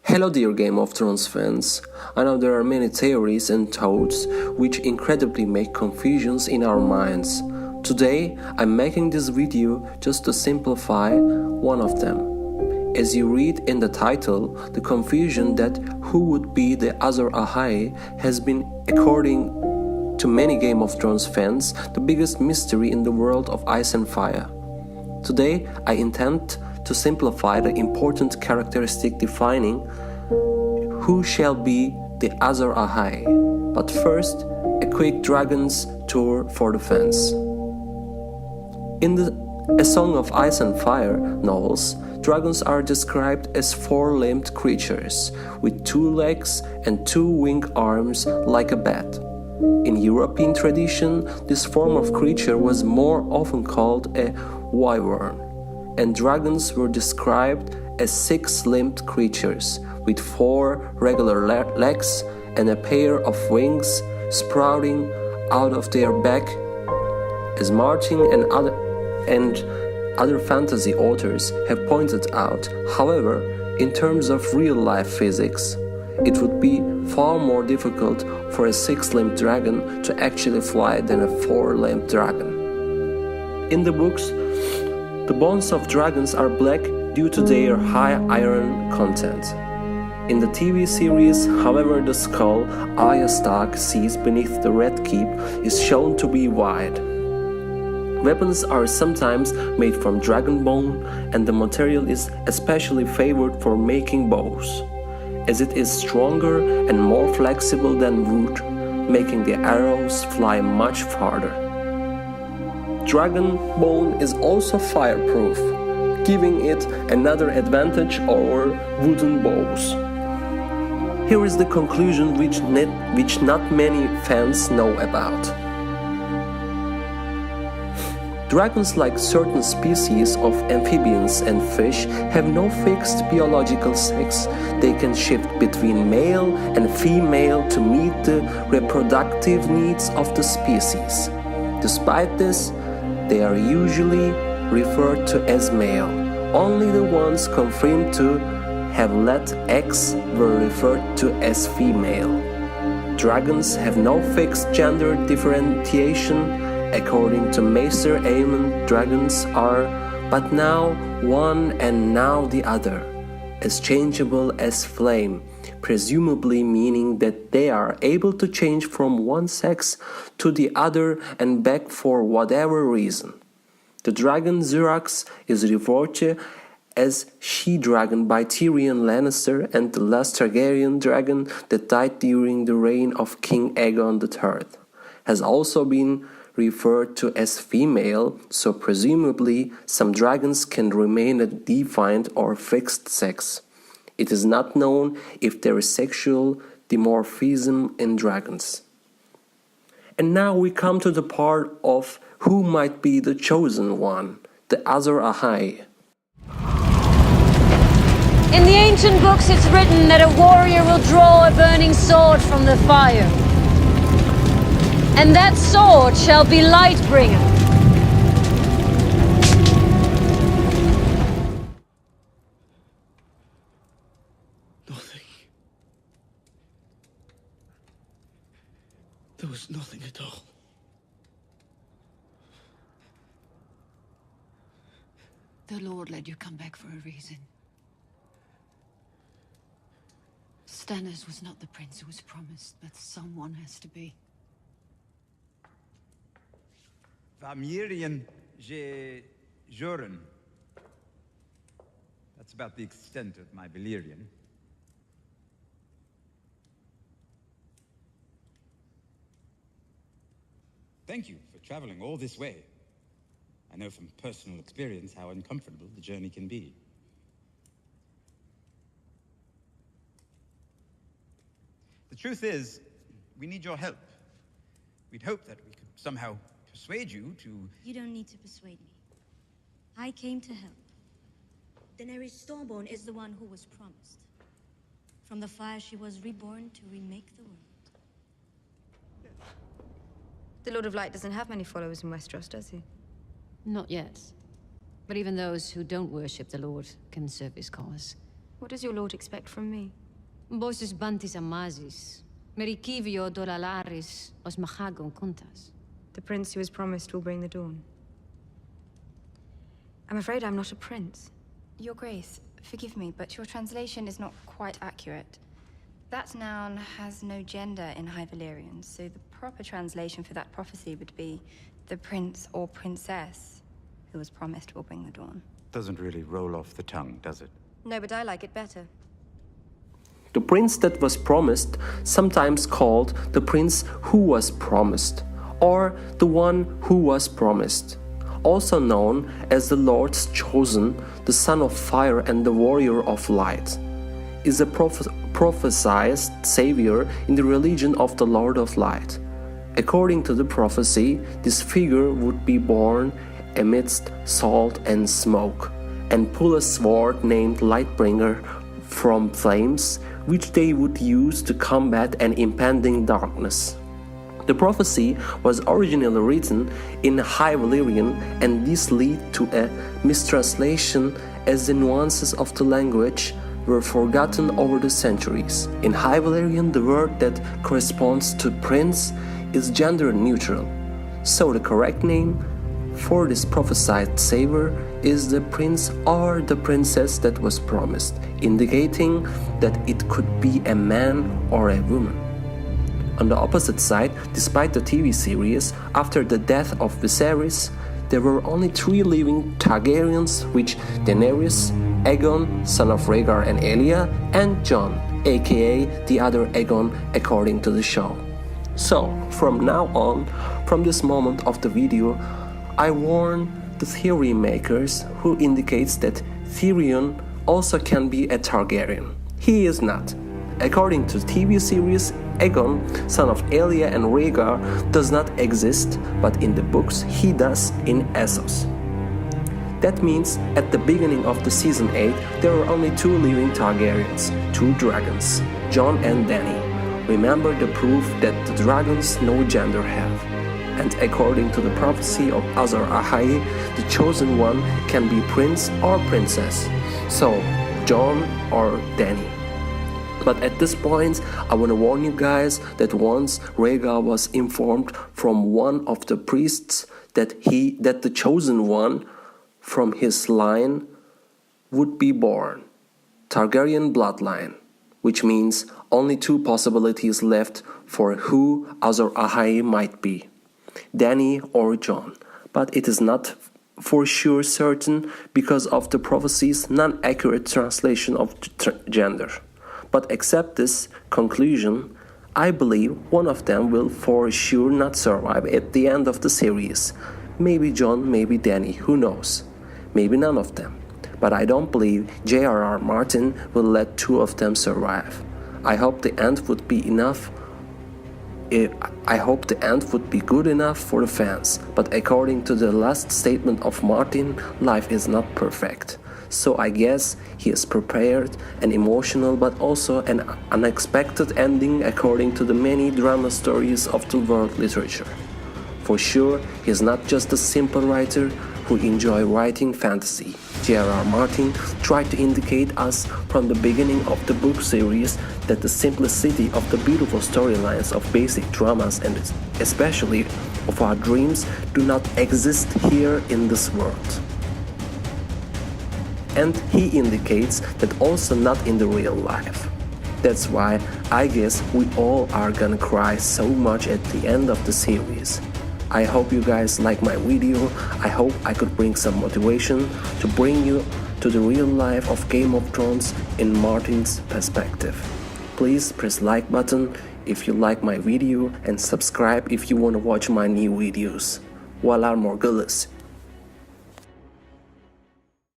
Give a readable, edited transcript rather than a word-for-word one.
Hello dear Game of Thrones fans. I know there are many theories and thoughts which incredibly make confusions in our minds. Today I'm making this video just to simplify one of them. As you read in the title, the confusion that who would be the Azor Ahai has been, according to many Game of Thrones fans, the biggest mystery in the world of Ice and Fire. Today I intend to simplify the important characteristic defining who shall be the Azor Ahai. But first, a quick Dragons tour for the fans. In the A Song of Ice and Fire novels, dragons are described as four-limbed creatures with two legs and two wing arms like a bat. In European tradition, this form of creature was more often called a wyvern, and dragons were described as six-limbed creatures with four regular legs and a pair of wings sprouting out of their back. As Martin and other fantasy authors have pointed out, however, in terms of real-life physics, it would be far more difficult for a six-limbed dragon to actually fly than a four-limbed dragon. In the books, the bones of dragons are black due to their high iron content. In the TV series, however, the skull Arya Stark sees beneath the Red Keep is shown to be white. Weapons are sometimes made from dragon bone, and the material is especially favored for making bows, as it is stronger and more flexible than wood, making the arrows fly much farther. Dragon bone is also fireproof, giving it another advantage over wooden bows. Here is the conclusion which not many fans know about. Dragons, like certain species of amphibians and fish, have no fixed biological sex. They can shift between male and female to meet the reproductive needs of the species. Despite this, they are usually referred to as male. Only the ones confirmed to have laid eggs were referred to as female. Dragons have no fixed gender differentiation. According to Maester Aemon, dragons are but now one and now the other, as changeable as flame, presumably meaning that they are able to change from one sex to the other and back for whatever reason. The dragon Xerax is referred to as she-dragon by Tyrion Lannister, and the last Targaryen dragon that died during the reign of King Aegon III has also been referred to as female, so presumably some dragons can remain a defined or fixed sex. It is not known if there is sexual dimorphism in dragons. And now we come to the part of who might be the chosen one, the Azor Ahai. In the ancient books it's written that a warrior will draw a burning sword from the fire. And that sword shall be Lightbringer. Nothing. There was nothing at all. The Lord let you come back for a reason. Stannis was not the prince who was promised, but someone has to be. Vamirian Joren. That's about the extent of my Valyrian. Thank you for traveling all this way. I know from personal experience how uncomfortable the journey can be. The truth is, we need your help. We'd hoped that we could somehow persuade you to... You don't need to persuade me. I came to help. Daenerys Stormborn is the one who was promised. From the fire she was reborn to remake the world. The Lord of Light doesn't have many followers in Westeros, does he? Not yet. But even those who don't worship the Lord can serve his cause. What does your lord expect from me? Bosses bantis amazis. Merikivio dolalaris os mahagon contas. The prince who is promised will bring the dawn. I'm afraid I'm not a prince. Your Grace, forgive me, but your translation is not quite accurate. That noun has no gender in High Valyrian, so the proper translation for that prophecy would be the prince or princess who was promised will bring the dawn. Doesn't really roll off the tongue, does it? No, but I like it better. The prince that was promised, sometimes called the prince who was promised, or the one who was promised, also known as the Lord's chosen, the son of fire and the warrior of light, is a prophesied savior in the religion of the Lord of Light. According to the prophecy, this figure would be born amidst salt and smoke, and pull a sword named Lightbringer from flames, which they would use to combat an impending darkness. The prophecy was originally written in High Valyrian, and this led to a mistranslation as the nuances of the language were forgotten over the centuries. In High Valyrian, the word that corresponds to prince is gender neutral, so the correct name for this prophesied savior is the prince or the princess that was promised, indicating that it could be a man or a woman. On the opposite side, despite the TV series, after the death of Viserys, there were only 3 living Targaryens, which Daenerys, Aegon, son of Rhaegar and Elia, and Jon, aka the other Aegon according to the show. So, from now on, from this moment of the video, I warn the theory makers who indicates that Tyrion also can be a Targaryen. He is not. According to the TV series, Aegon, son of Elia and Rhaegar, does not exist, but in the books he does in Essos. That means at the beginning of the season 8 there were only 2 living Targaryens, 2 dragons, Jon and Dany. Remember the proof that the dragons no gender have. And according to the prophecy of Azor Ahai, the chosen one can be prince or princess, so Jon or Dany. But at this point, I want to warn you guys that once Rhaegar was informed from one of the priests that the chosen one from his line would be born, Targaryen bloodline, which means only 2 possibilities left for who Azor Ahai might be, Dany or Jon. But it is not for sure certain because of the prophecy's non-accurate translation of gender. But except this conclusion, I believe one of them will for sure not survive at the end of the series. Maybe Jon, maybe Dany, who knows? Maybe none of them. But I don't believe J.R.R. Martin will let 2 of them survive. I hope the end would be good enough for the fans, but according to the last statement of Martin, life is not perfect. So I guess he is prepared and emotional, but also an unexpected ending according to the many drama stories of the world literature. For sure, he is not just a simple writer who enjoys writing fantasy. J.R.R. Martin tried to indicate us from the beginning of the book series that the simplicity of the beautiful storylines of basic dramas and especially of our dreams do not exist here in this world. And he indicates that also not in the real life. That's why I guess we all are gonna cry so much at the end of the series. I hope you guys like my video. I hope I could bring some motivation to bring you to the real life of Game of Thrones in Martin's perspective. Please press like button if you like my video and subscribe if you want to watch my new videos. Valar Morghulis.